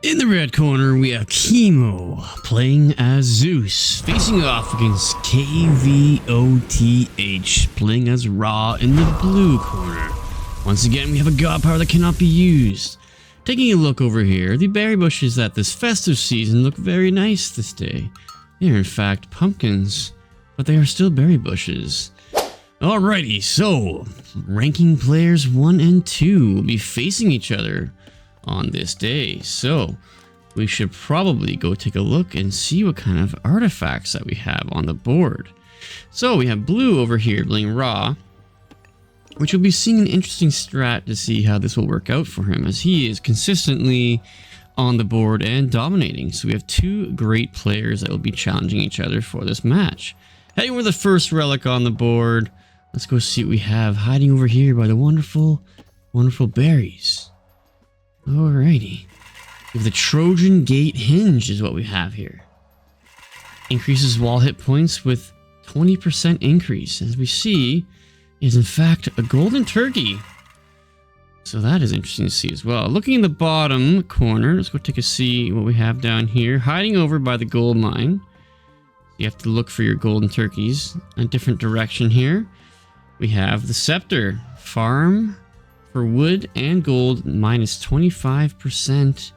In the red corner, we have Kimo playing as Zeus, facing off against KVOTH playing as Ra in the blue corner. Once again, we have a god power that cannot be used. Taking a look over here, the berry bushes at this festive season look very nice this day. They are in fact pumpkins, but they are still berry bushes. Alrighty, so ranking players 1 and 2 will be facing each other on this day, so we should probably go take a look and see what kind of artifacts that we have on the board. So we have blue over here playing Ra, which will be seeing an interesting strat to see how this will work out for him, as he is consistently on the board and dominating. So we have two great players that will be challenging each other for this match. Heading over the first relic on the board, let's go see what we have hiding over here by the wonderful berries. Alrighty. We have the Trojan Gate Hinge is what we have here. Increases wall hit points with 20% increase. As we see, is in fact a golden turkey. So that is interesting to see as well. Looking in the bottom corner, let's go take a see what we have down here. Hiding over by the gold mine. You have to look for your golden turkeys. A different direction here. We have the Scepter. Farm for wood and gold minus 25%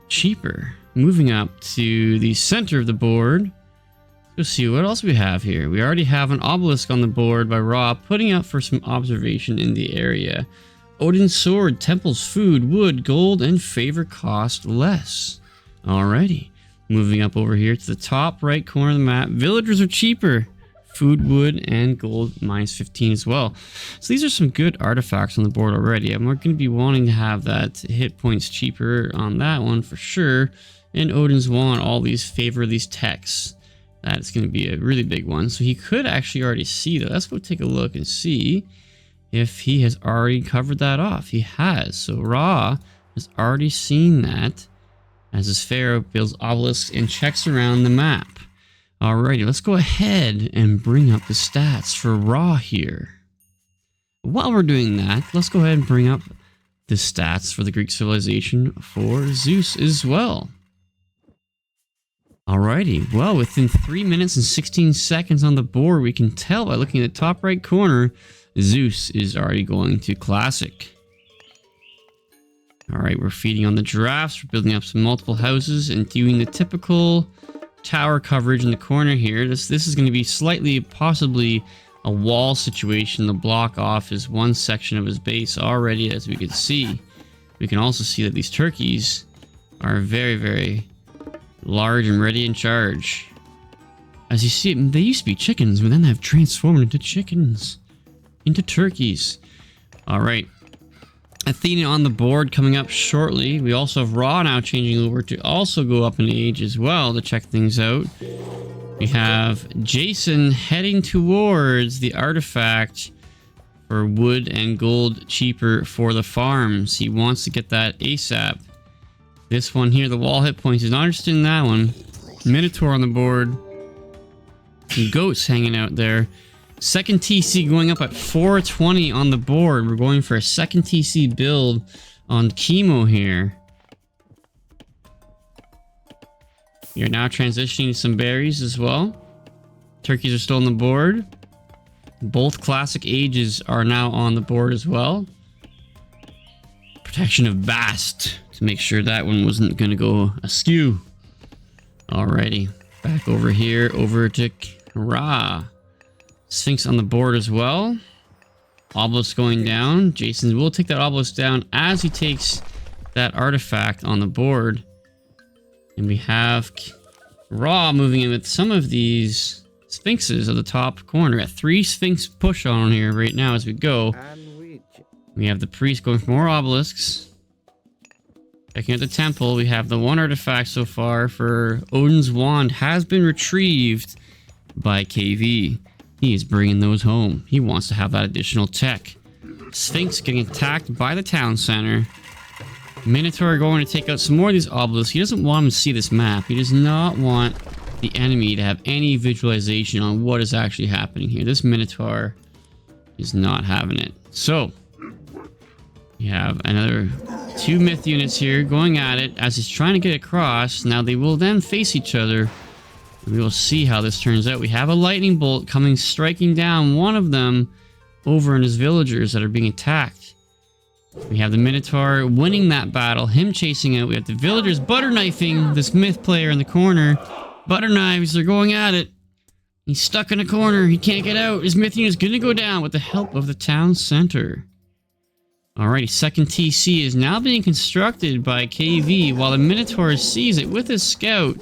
cheaper. Moving up to the center of the board. Let's see what else we have here. We already have an obelisk on the board by Ra, putting out for some observation in the area. Odin's sword, temple's food, wood, gold, and favor cost less. Alrighty. Moving up over here to the top right corner of the map. Villagers are cheaper. Food, wood, and gold minus 15 as well. So these are some good artifacts on the board already. I'm going to be wanting to have that hit points cheaper on that one for sure. And Odin's wand, all these favor these techs. That's going to be a really big one. So he could actually already see that. Let's go take a look and see if he has already covered that off. He has. So Ra has already seen that as his pharaoh builds obelisks and checks around the map. Alrighty, let's go ahead and bring up the stats for Ra here. While we're doing that, let's go ahead and bring up the stats for the Greek civilization for Zeus as well. Alrighty, well, within 3 minutes and 16 seconds on the board, we can tell by looking at the top right corner, Zeus is already going to Classic. Alright, we're feeding on the giraffes, we're building up some multiple houses and doing the typical tower coverage in the corner here. This is going to be slightly, possibly a wall situation. The block off is one section of his base already, as we can see. We can also see that these turkeys are very, very large and ready in charge. As you see, they used to be chickens, but then they've transformed into chickens, into turkeys. All right. Athena on the board coming up shortly. We also have Ra now changing over to also go up in age as well to check things out. We have Jason heading towards the artifact for wood and gold cheaper for the farms. He wants to get that ASAP. This one here, the wall hit points, is not interested in that one. Minotaur on the board. Some goats hanging out there. Second TC going up at 420 on the board. We're going for a second TC build on Kimo here. You're now transitioning to some berries as well. Turkeys are still on the board. Both classic ages are now on the board as well. Protection of Bast to make sure that one wasn't going to go askew. Alrighty, back over here, over to Ra. Sphinx on the board as well. Obelisk going down. Jason will take that obelisk down as he takes that artifact on the board. And we have Ra moving in with some of these sphinxes at the top corner. Got 3 sphinx push on here right now as we go. We have the priest going for more obelisks. Checking out the temple. We have the one artifact so far for Odin's wand has been retrieved by KV. He is bringing those home. He wants to have that additional tech. Sphinx getting attacked by the town center. Minotaur going to take out some more of these obelisks. He doesn't want him to see this map. He does not want the enemy to have any visualization on what is actually happening here. This Minotaur is not having it. So, we have another Two myth units here going at it as he's trying to get across. Now they will then face each other. We will see how this turns out. We have a lightning bolt coming, striking down one of them over in his villagers that are being attacked. We have the Minotaur winning that battle, him chasing out. We have the villagers butter knifing this myth player in the corner. Butter knives, they're going at it. He's stuck in a corner. He can't get out. His myth unit's gonna go down with the help of the town center. Alrighty, second TC is now being constructed by KV while the Minotaur sees it with his scout.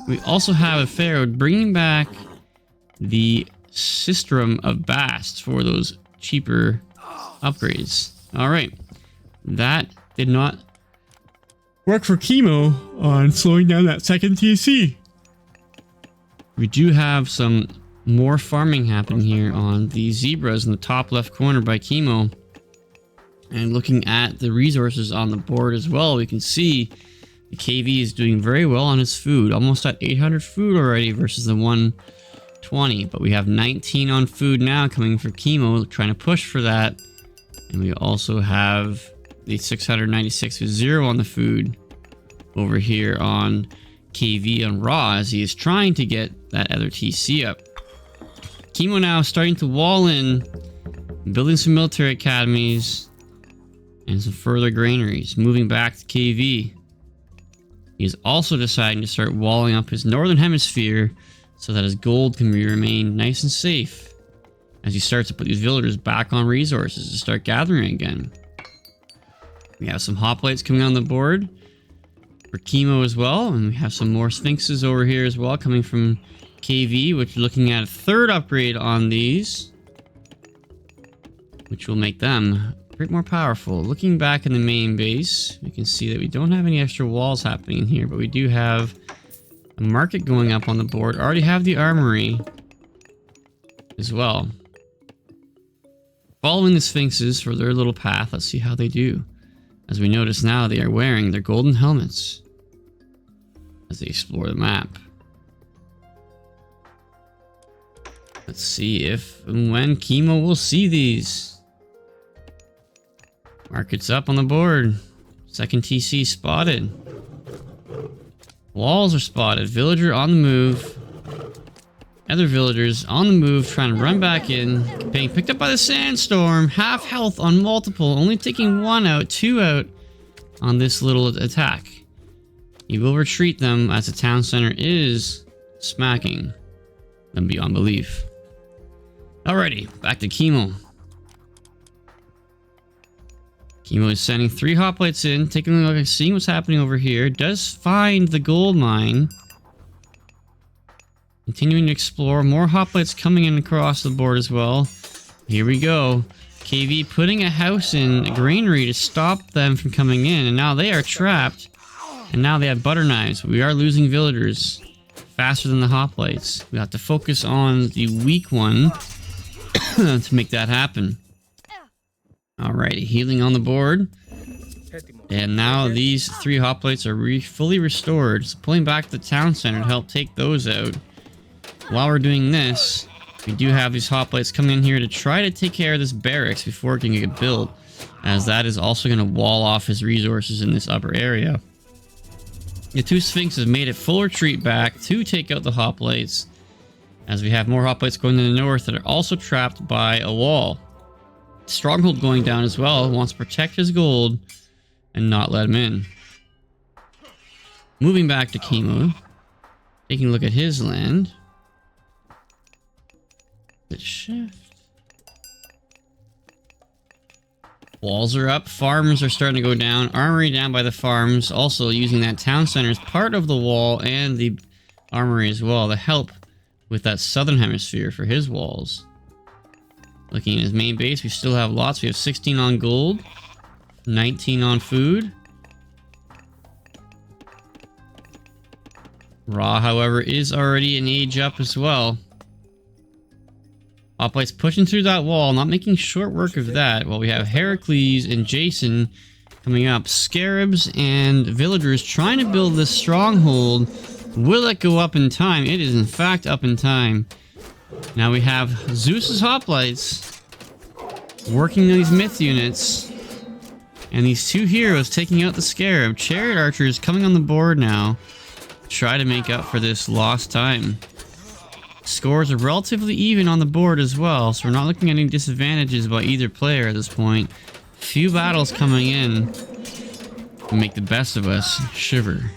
We also have a Pharaoh bringing back the Sistrum of Bast for those cheaper upgrades. Alright, that did not work for Kimo on slowing down that second TC. We do have some more farming happening here on the zebras in the top left corner by Kimo. And looking at the resources on the board as well, we can see the KV is doing very well on his food. Almost at 800 food already versus the 120. But we have 19 on food now coming for Kimo, trying to push for that. And we also have the 696 with 0 on the food over here on KV on Raw as he is trying to get that other TC up. Kimo now starting to wall in, building some military academies and some further granaries, moving back to KV. He is also deciding to start walling up his northern hemisphere so that his gold can remain nice and safe as he starts to put these villagers back on resources to start gathering again. We have some hoplites coming on the board for Kimo as well, and we have some more sphinxes over here as well coming from KV, which are looking at a third upgrade on these, which will make them a bit more powerful. Looking back in the main base, we can see that we don't have any extra walls happening here, but we do have a market going up on the board. Already have the armory as well. Following the sphinxes for their little path, let's see how they do. As we notice now, they are wearing their golden helmets as they explore the map. Let's see if and when Kimo will see these. Markets up on the board. Second TC spotted. Walls are spotted. Villager on the move. Other villagers on the move trying to run back in. Being picked up by the sandstorm. Half health on multiple. Only taking 1 out, 2 out on this little attack. He will retreat them as the town center is smacking them beyond belief. Alrighty, back to Kimo. Kimo is sending 3 hoplites in, taking a look and seeing what's happening over here. Does find the gold mine. Continuing to explore. More hoplites coming in across the board as well. Here we go. KV putting a house in a granary to stop them from coming in. And now they are trapped. And now they have butter knives. We are losing villagers faster than the hoplites. We have to focus on the weak one to make that happen. Alrighty, healing on the board. And now these 3 hoplites are fully restored. So pulling back to the town center to help take those out. While we're doing this, we do have these hoplites coming in here to try to take care of this barracks before it can get built, as that is also going to wall off his resources in this upper area. The 2 sphinxes made a full retreat back to take out the hoplites, as we have more hoplites going to the north that are also trapped by a wall. Stronghold going down as well, wants to protect his gold and not let him in. Moving back to Kimo, taking a look at his land. Let's shift. Walls are up, farms are starting to go down, armory down by the farms, also using that town center as part of the wall and the armory as well to help with that southern hemisphere for his walls. Looking at his main base, we still have lots. We have 16 on gold, 19 on food. Raw, however, is already an age up as well. Hoplites pushing through that wall, not making short work of that. While we have Heracles and Jason coming up. Scarabs and villagers trying to build this stronghold. Will it go up in time? It is in fact up in time. Now we have Zeus's hoplites working these myth units. And these two heroes taking out the Scarab. Chariot Archers coming on the board now. Try to make up for this lost time. Scores are relatively even on the board as well, so we're not looking at any disadvantages by either player at this point. Few battles coming in to make the best of us shiver.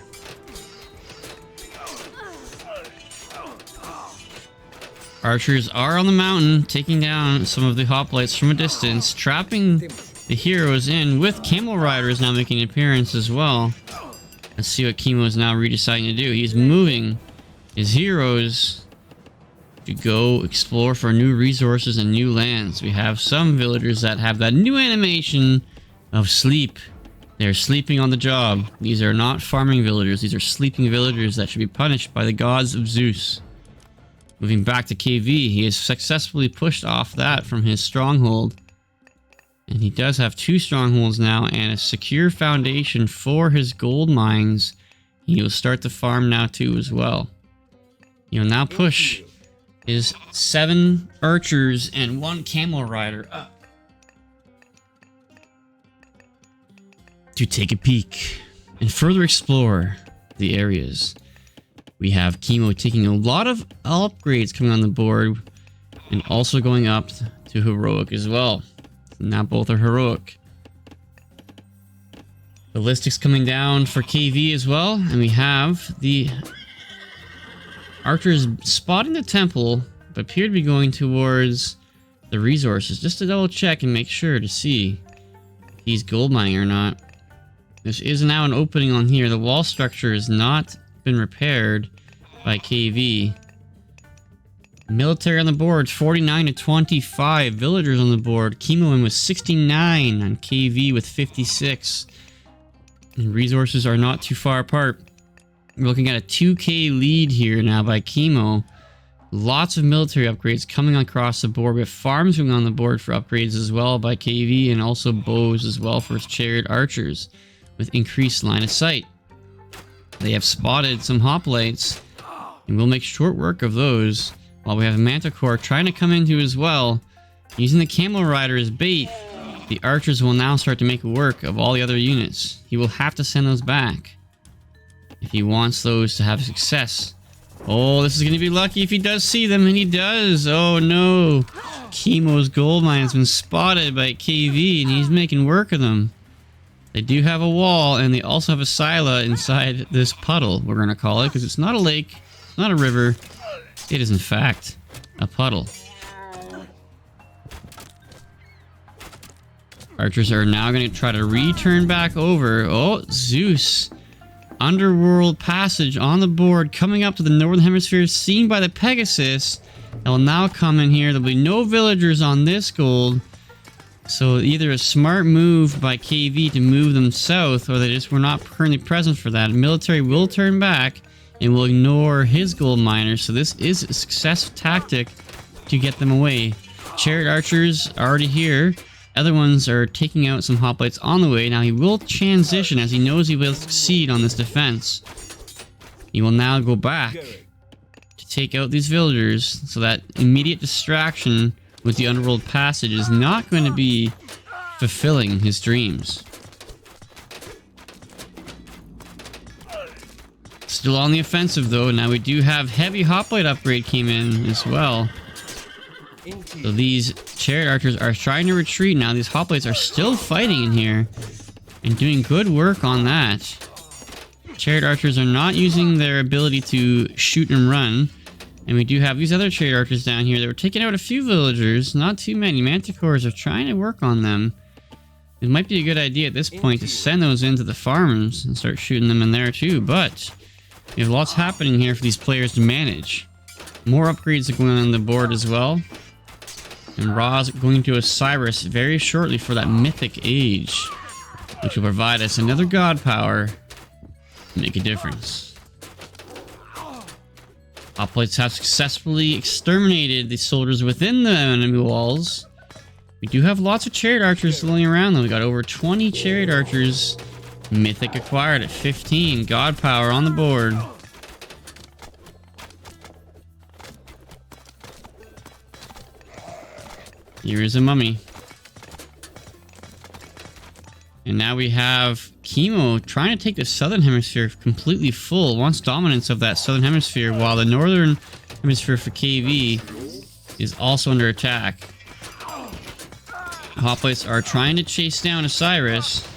Archers are on the mountain, taking down some of the hoplites from a distance, trapping the heroes in, with Camel Riders now making an appearance as well. Let's see what Kimo is now deciding to do. He's moving his heroes to go explore for new resources and new lands. We have some villagers that have that new animation of sleep. They're sleeping on the job. These are not farming villagers. These are sleeping villagers that should be punished by the gods of Zeus. Moving back to KV, he has successfully pushed off that from his stronghold. And he does have 2 strongholds now and a secure foundation for his gold mines. He will start to farm now too as well. He will now push his 7 archers and 1 camel rider up to take a peek and further explore the areas. We have Kimo taking a lot of upgrades coming on the board and also going up to heroic as well. Now both are heroic. Ballistics coming down for KV as well, and we have the archers spotting the temple but appear to be going towards the resources just to double check and make sure to see if he's gold mining or not. This is now an opening on here. The wall structure has not been repaired by KV. Military on the board, 49 to 25. Villagers on the board. Kimo in with 69 on KV with 56. And resources are not too far apart. We're looking at a 2k lead here now by Kimo. Lots of military upgrades coming across the board. We have farms going on the board for upgrades as well by KV, and also bows as well for his chariot archers with increased line of sight. They have spotted some hoplites, and we'll make short work of those. While we have Manticore trying to come into as well, using the Camel Rider as bait, the archers will now start to make work of all the other units. He will have to send those back if he wants those to have success. Oh, this is going to be lucky if he does see them, and he does. Oh no, Kimo's gold mine has been spotted by KV, and he's making work of them. They do have a wall, and they also have a sila inside this puddle, we're going to call it, because it's not a lake, it's not a river. It is in fact a puddle. Archers are now going to try to return back over. Oh, Zeus. Underworld passage on the board coming up to the northern hemisphere, seen by the Pegasus. That will now come in here. There'll be no villagers on this gold. So either a smart move by KV to move them south, or they just were not currently present for that. Military will turn back and will ignore his gold miners, so this is a success tactic to get them away. Chariot archers are already here. Other ones are taking out some hoplites on the way. Now he will transition as he knows he will succeed on this defense. He will now go back to take out these villagers, so that immediate distraction with the underworld passage is not going to be fulfilling his dreams. Still on the offensive though. Now we do have heavy hoplite upgrade came in as well. So these chariot archers are trying to retreat now. These hoplites are still fighting in here and doing good work on that. Chariot archers are not using their ability to shoot and run. And we do have these other chariot archers down here that were taking out a few villagers. Not too many. Manticores are trying to work on them. It might be a good idea at this point to send those into the farms and start shooting them in there too. But we have lots happening here for these players to manage. More upgrades are going on the board as well. And Ra's going to Osiris very shortly for that Mythic age, which will provide us another god power to make a difference. Hoplites have successfully exterminated the soldiers within the enemy walls. We do have lots of chariot archers floating around though. We got over 20 chariot archers. Mythic acquired at 15. God power on the board. Here is a mummy. And now we have Kimo trying to take the southern hemisphere completely full. Wants dominance of that southern hemisphere, while the northern hemisphere for KV is also under attack. Hoplites are trying to chase down Osiris,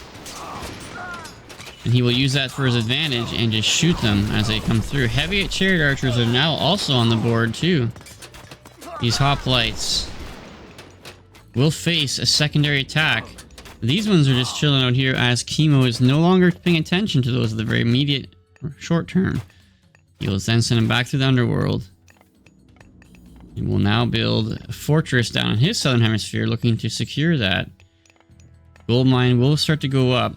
and he will use that for his advantage and just shoot them as they come through. Heavy chariot archers are now also on the board too. These hoplites will face a secondary attack. These ones are just chilling out here as Kimo is no longer paying attention to those of the very immediate short term. He will then send him back to the underworld. And will now build a fortress down in his southern hemisphere, looking to secure that. Gold mine will start to go up.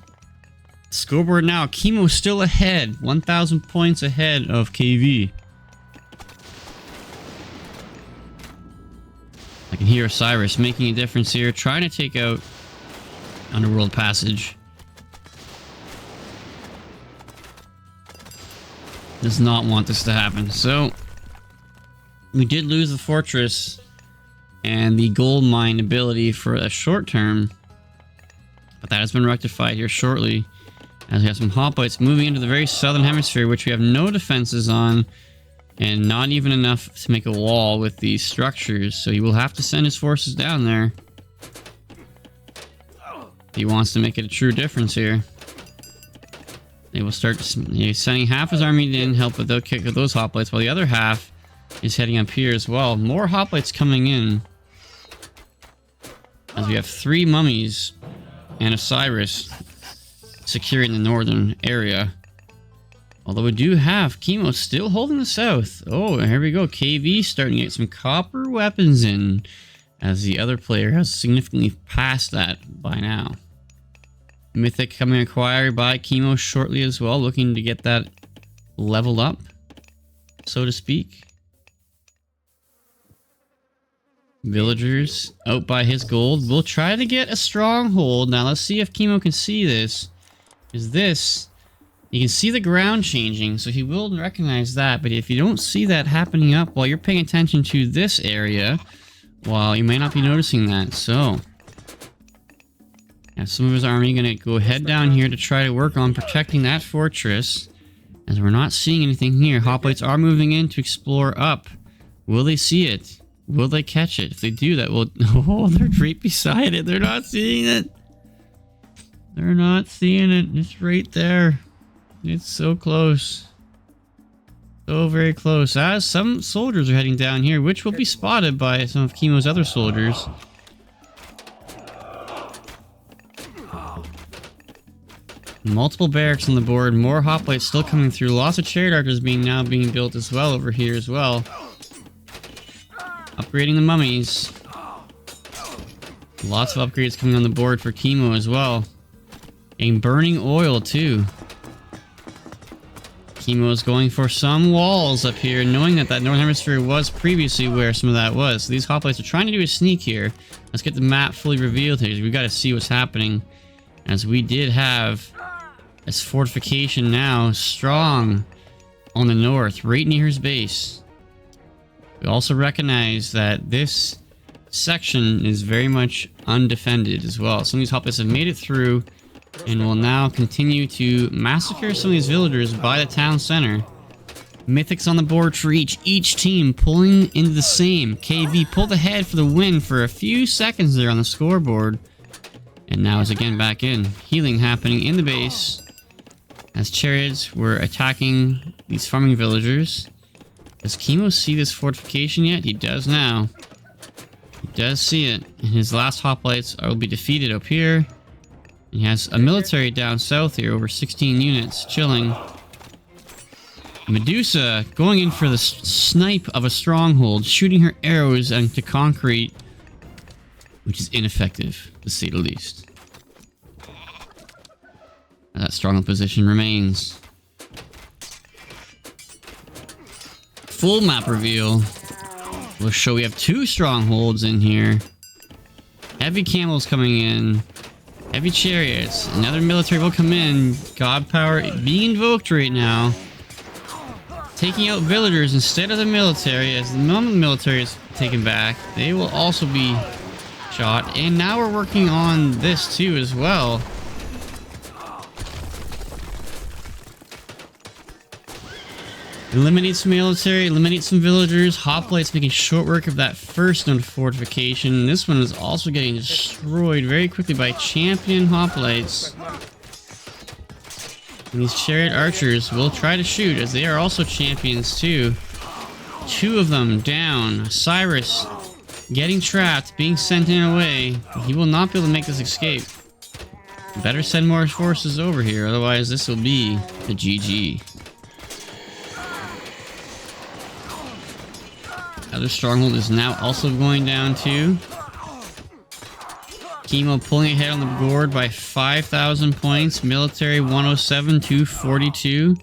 Scoreboard now, Kimo still ahead, 1,000 points ahead of KV. I can hear Osiris making a difference here, trying to take out Underworld Passage. Does not want this to happen. So, we did lose the fortress and the gold mine ability for a short term, but that has been rectified here shortly, as we have some hoplites moving into the very southern hemisphere, which we have no defenses on, and not even enough to make a wall with these structures, so he will have to send his forces down there. He wants to make it a true difference here. They will start sending half his army in, help with those hoplites, while the other half is heading up here as well. More hoplites coming in, as we have 3 mummies and Osiris securing the northern area. Although we do have Kimo still holding the south. Oh, here we go. KV starting to get some copper weapons in, as the other player has significantly passed that by now. Mythic coming acquired by Kimo shortly as well, looking to get that leveled up, so to speak. Villagers out by his gold. We'll try to get a stronghold. Now let's see if Kimo can see this. Is this... You can see the ground changing, so he will recognize that, but if you don't see that happening up while you're paying attention to this area, well, you may not be noticing that, so... Yeah, some of his army gonna go head down here to try to work on protecting that fortress, as we're not seeing anything here. Hoplites are moving in to explore up. Will they see it? Will they catch it? If they do, that will... Oh, they're right beside it. They're not seeing it. They're not seeing it. It's right there. It's so close. So very close. As some soldiers are heading down here, which will be spotted by some of Kimo's other soldiers. Multiple barracks on the board. More hoplites still coming through. Lots of chariot archers now being built as well over here as well. Upgrading the mummies. Lots of upgrades coming on the board for Kimo as well. And burning oil too. Kimo is going for some walls up here, knowing that Northern Hemisphere was previously where some of that was. So these hoplites are trying to do a sneak here. Let's get the map fully revealed here. We've got to see what's happening. As we did have this fortification now strong on the north, right near his base. We also recognize that this section is very much undefended as well. Some of these hoplites have made it through and will now continue to massacre some of these villagers by the town center. Mythics on the board for each team pulling into the same. KV pulled ahead for the win for a few seconds there on the scoreboard. And now is again back in. Healing happening in the base as chariots were attacking these farming villagers. Does Kimo see this fortification yet? He does now. He does see it. And his last hoplites will be defeated up here. He has a military down south here, over 16 units, chilling. Medusa going in for the snipe of a stronghold, shooting her arrows into concrete, which is ineffective, to say the least. That stronghold position remains. Full map reveal. We'll show we have 2 strongholds in here. Heavy camels coming in. Heavy chariots. Another military will come in. God power being invoked right now. Taking out villagers instead of the military. As the moment the military is taken back, they will also be shot. And now we're working on this too as well. Eliminate some military, eliminate some villagers. Hoplites making short work of that first known fortification. This one is also getting destroyed very quickly by champion hoplites. And these chariot archers will try to shoot, as they are also champions too. 2 of them down. Cyrus getting trapped, being sent in away. He will not be able to make this escape. Better send more forces over here, otherwise this will be the GG. Other stronghold is now also going down too. Kimo pulling ahead on the board by 5,000 points. Military 107 to 42.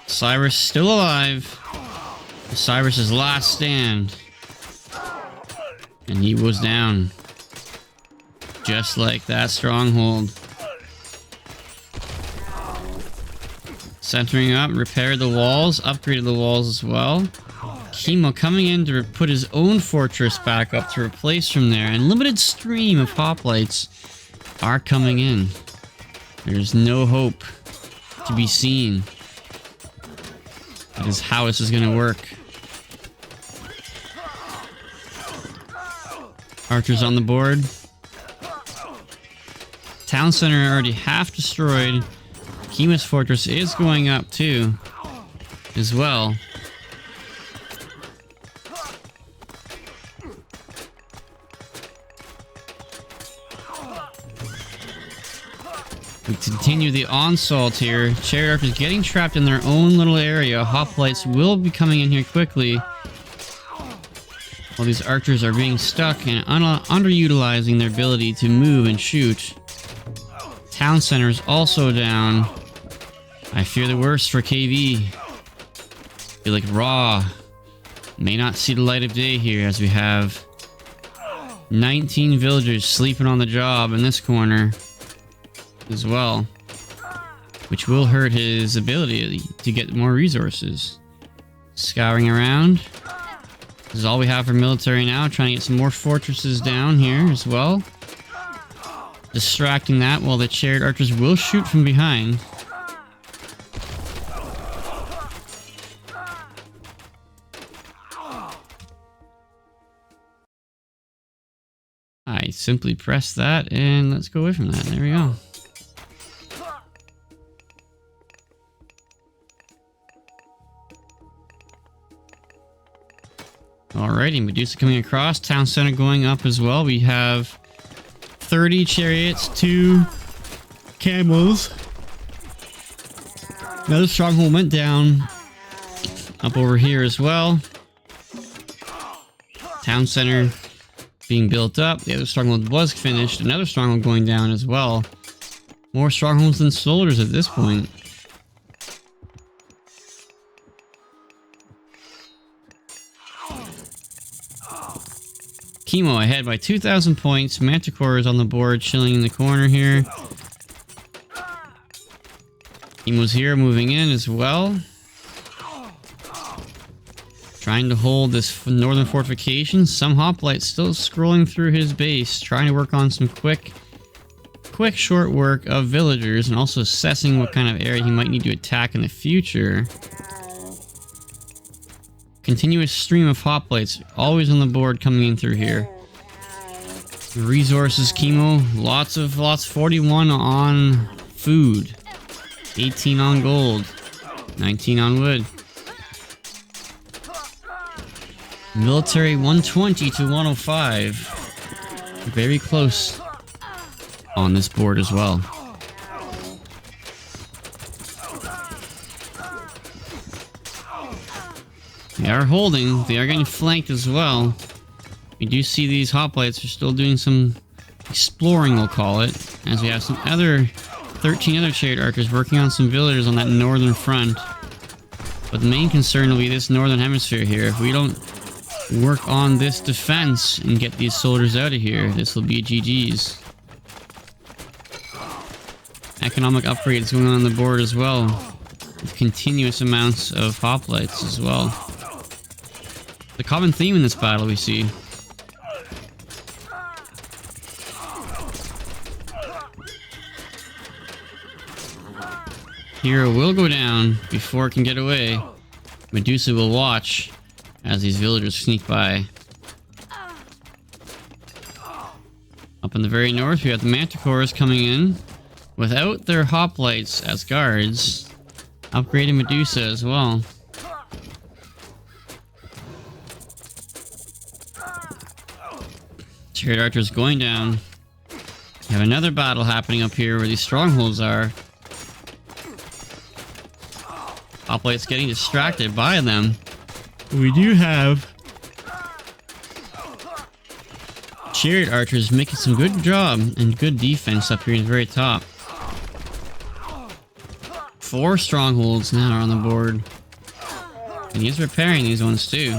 Cyrus still alive. Cyrus's last stand. And he was down. Just like that stronghold. Centering up, repaired the walls, upgraded the walls as well. Kimo coming in to put his own fortress back up to replace from there. And limited stream of hoplites are coming in. There's no hope to be seen. That is how this is going to work. Archers on the board. Town center already half destroyed. Kimo's fortress is going up too, as well. We continue the onslaught here. Chariot archers getting trapped in their own little area. Hoplites will be coming in here quickly, while these archers are being stuck and underutilizing their ability to move and shoot. Town center is also down. I fear the worst for KV. I feel like Raw may not see the light of day here, as we have 19 villagers sleeping on the job in this corner as well, which will hurt his ability to get more resources. Scouring around. This is all we have for military now, trying to get some more fortresses down here as well. Distracting that while the chariot archers will shoot from behind. I simply press that and let's go away from that. There we go. Alrighty, Medusa coming across. Town center going up as well. We have 30 chariots, 2 camels. Another stronghold went down. Up over here as well. Town center being built up. The other stronghold was finished. Another stronghold going down as well. More strongholds than soldiers at this point. Kimo ahead by 2,000 points. Manticore is on the board, chilling in the corner here. Kimo's here, moving in as well. Trying to hold this northern fortification. Some hoplites still scrolling through his base, trying to work on some quick short work of villagers, and also assessing what kind of area he might need to attack in the future. Continuous stream of hoplites always on the board coming in through here. Resources, Kimo, lots, 41 on food, 18 on gold, 19 on wood. Military 120 to 105. Very close on this board as well. They are holding. They are getting flanked as well. We do see these hoplites are still doing some exploring, we'll call it, as we have some 13 other chariot archers working on some villagers on that northern front. But the main concern will be this northern hemisphere here. If we don't work on this defense and get these soldiers out of here, this will be GG's. Economic upgrades going on the board as well, with continuous amounts of hoplites as well. The common theme in this battle we see. hero will go down before it can get away. Medusa will watch as these villagers sneak by. Up in the very north, we have the Manticores coming in without their hoplites as guards, upgrading Medusa as well. Chariot archers going down. We have another battle happening up here where these strongholds are. Hoplites getting distracted by them. We do have chariot archers making some good job and good defense up here in the very top. 4 strongholds now are on the board. And he's repairing these ones too.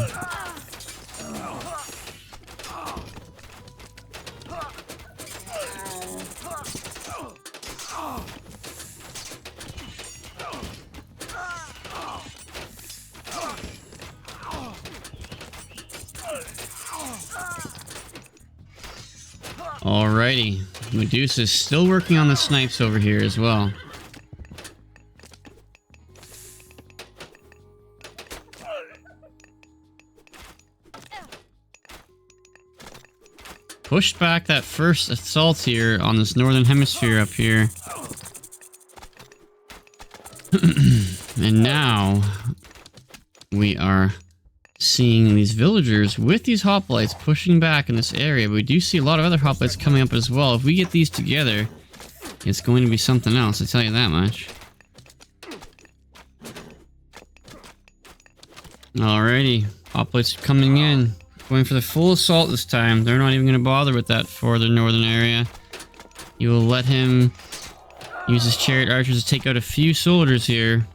Alrighty, Medusa's still working on the snipes over here as well. Pushed back that first assault here on this northern hemisphere up here. And now we are seeing these villagers with these hoplites pushing back in this area. But we do see a lot of other hoplites coming up as well. If we get these together, it's going to be something else, I tell you that much. Alrighty, hoplites coming in. Going for the full assault this time. They're not even going to bother with that further northern area. You will let him use his chariot archers to take out a few soldiers here.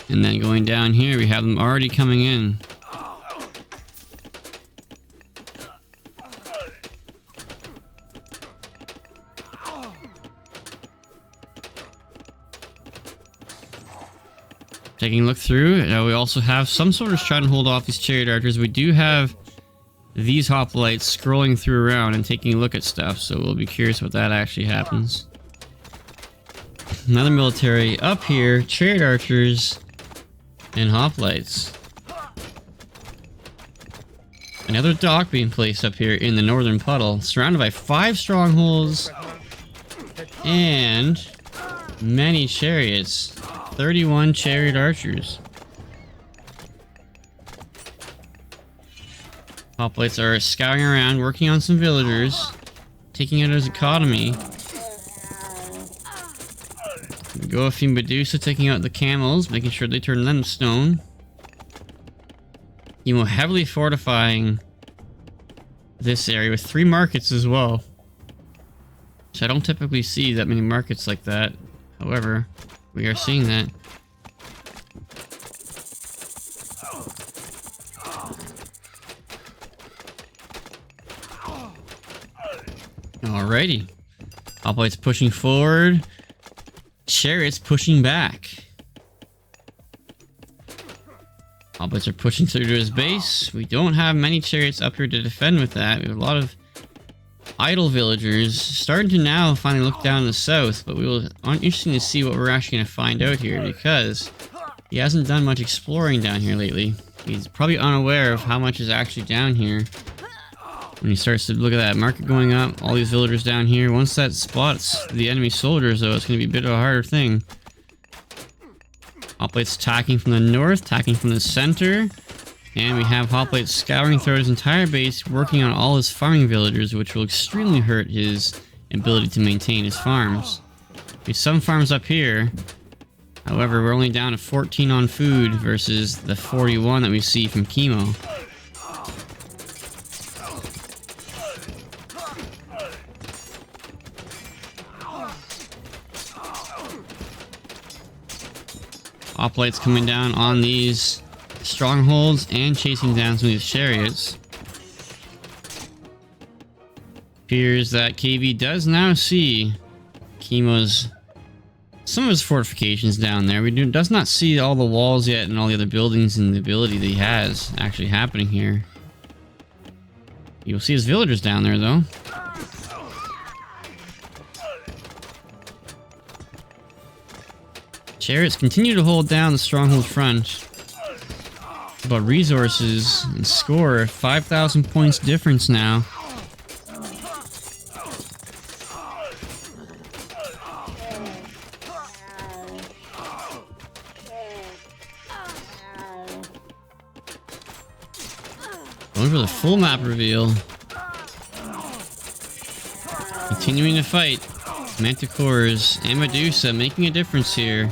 And then going down here, we have them already coming in. Taking a look through, we also have some soldiers trying to hold off these chariot archers. We do have these hoplites scrolling through around and taking a look at stuff, so we'll be curious what that actually happens. Another military up here, chariot archers and hoplites. Another dock being placed up here in the northern puddle, surrounded by 5 strongholds and many chariots. 31 chariot archers. Hoplites are scouring around, working on some villagers, taking out his economy. Go a few Medusa taking out the camels, making sure they turn them to stone. Kimo heavily fortifying this area with 3 markets as well. So I don't typically see that many markets like that. However, we are seeing that. Alrighty. Hoplites pushing forward. Chariots pushing back. Hoplites are pushing through to his base. We don't have many chariots up here to defend with that. We have a lot of idle villagers starting to now finally look down the south, but interesting to see what we're actually going to find out here, because he hasn't done much exploring down here lately. He's probably unaware of how much is actually down here. When he starts to look at that market going up, all these villagers down here, once that spots the enemy soldiers, though, it's going to be a bit of a harder thing. Hoplites attacking from the north, attacking from the center. And we have Hoplite scouring throughout his entire base, working on all his farming villagers, which will extremely hurt his ability to maintain his farms. There's some farms up here. However, we're only down to 14 on food versus the 41 that we see from Kimo. Hoplites coming down on these strongholds and chasing down some of these chariots. Appears that KV does now see some of his fortifications down there. Does not see all the walls yet and all the other buildings and the ability that he has actually happening here. You'll see his villagers down there though. Chariots continue to hold down the stronghold front. About resources and score, 5,000 points difference now. Going for the full map reveal. Continuing to fight. Manticores and Medusa making a difference here.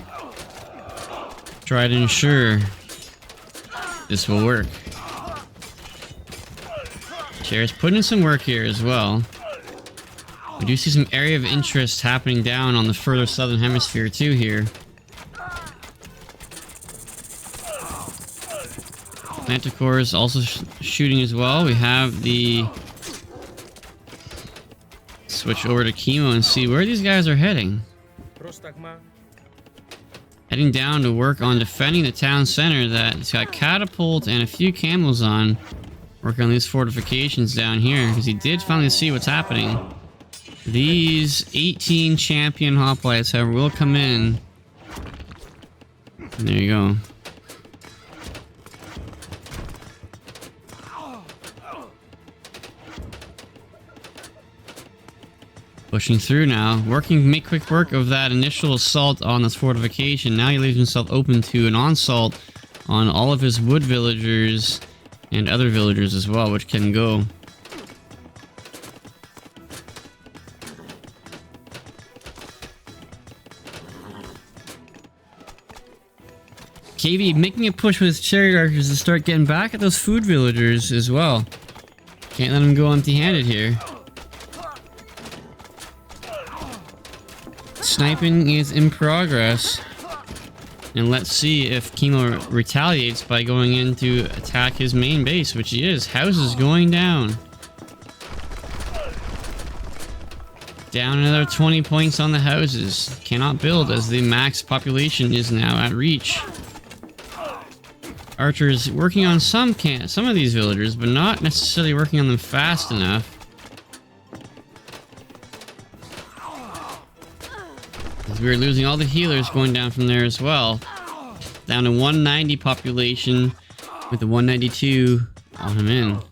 Try to ensure this will work. Chair's putting in some work here as well. We do see some area of interest happening down on the further southern hemisphere too here. Manticores also shooting as well. We have the switch over to Kimo and see where these guys are heading. Heading down to work on defending the town center that's got catapult and a few camels on. Working on these fortifications down here because he did finally see what's happening. These 18 champion hoplites, however, will come in. There you go. Pushing through now, make quick work of that initial assault on this fortification. Now he leaves himself open to an onslaught on all of his wood villagers and other villagers as well, which can go. KV making a push with his chariot archers to start getting back at those food villagers as well. Can't let him go empty-handed here. Sniping is in progress. And let's see if Kimo retaliates by going in to attack his main base, which he is. Houses going down. Down another 20 points on the houses. Cannot build as the max population is now at reach. Archers working on some of these villagers, but not necessarily working on them fast enough. We're losing all the healers going down from there as well. Down to 190 population with the 192 on him in.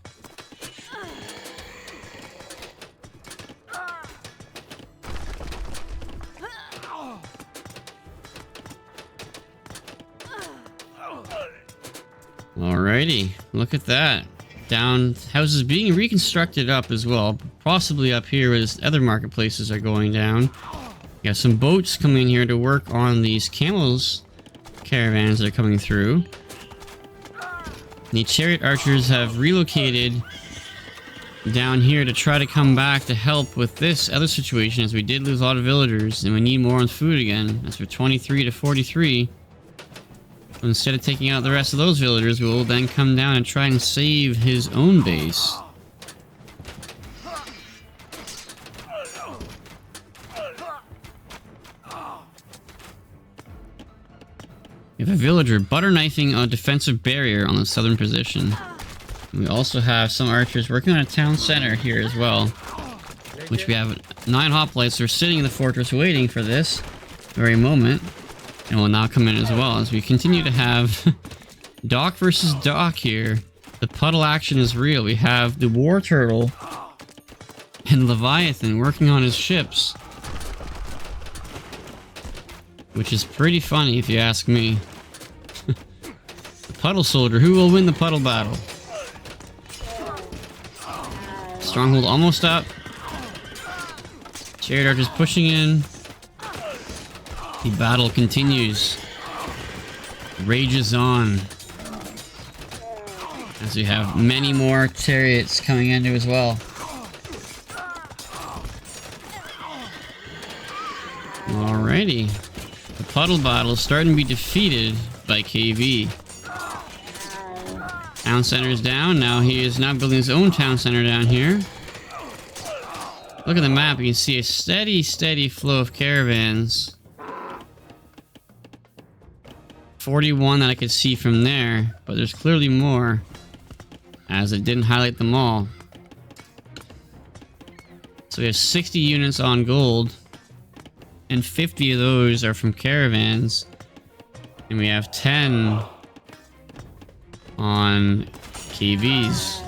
Alrighty, look at that. Down houses being reconstructed up as well. Possibly up here where other marketplaces are going down. Got some boats coming in here to work on these camels caravans that are coming through. The chariot archers have relocated down here to try to come back to help with this other situation, as we did lose a lot of villagers and we need more on food again. That's for 23 to 43. So instead of taking out the rest of those villagers, we will then come down and try and save his own base. We have a villager butter knifing a defensive barrier on the southern position. And we also have some archers working on a town center here as well, which we have 9 hoplites that are sitting in the fortress waiting for this very moment, and will now come in as well as we continue to have dock versus dock here. The puddle action is real. We have the war turtle and Leviathan working on his ships, which is pretty funny if you ask me. The puddle soldier, who will win the puddle battle? Stronghold almost up. Chariot archers pushing in. The battle continues. Rages on. As we have many more chariots coming into as well. Alrighty. The puddle battle is starting to be defeated by KV. Town center is down. Now he is now building his own town center down here. Look at the map. You can see a steady flow of caravans. 41 that I could see from there, but there's clearly more, as it didn't highlight them all. So we have 60 units on gold, and 50 of those are from caravans. And we have 10 on KVs.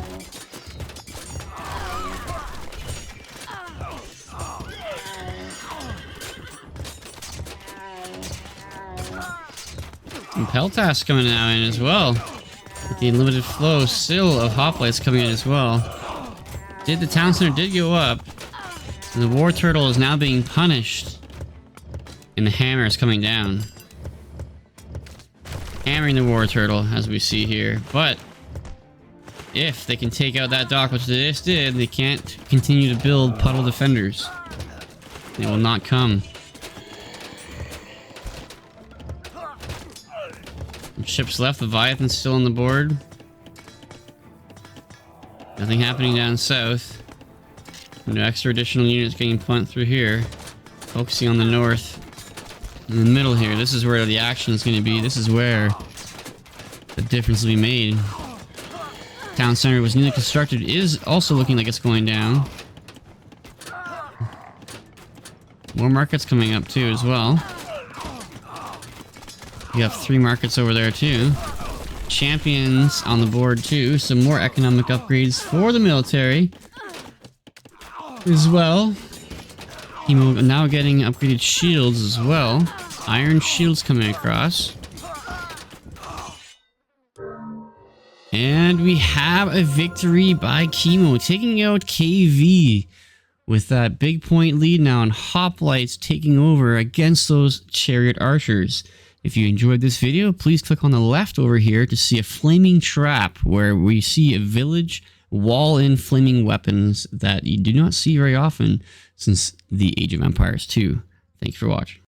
And Peltas coming now in as well. With the unlimited flow still of hoplites coming in as well. The town center did go up. And the war turtle is now being punished. And the hammer is coming down. Hammering the war turtle, as we see here. But if they can take out that dock, which they just did, they can't continue to build puddle defenders. They will not come. Ships left, Leviathan's still on the board. Nothing happening down south. No extra additional units getting pumped through here. Focusing on the north. In the middle here, this is where the action is going to be. This is where the difference will be made. Town center was newly constructed, is also looking like it's going down. More markets coming up too as well. You have 3 markets over there too. Champions on the board too. Some more economic upgrades for the military as well. Kimo now getting upgraded shields as well. Iron shields coming across. And we have a victory by Kimo, taking out KV with that big point lead now, and hoplites taking over against those chariot archers. If you enjoyed this video, please click on the left over here to see a flaming trap where we see a village wall-in flaming weapons that you do not see very often since the Age of Empires 2. Thank you for watching.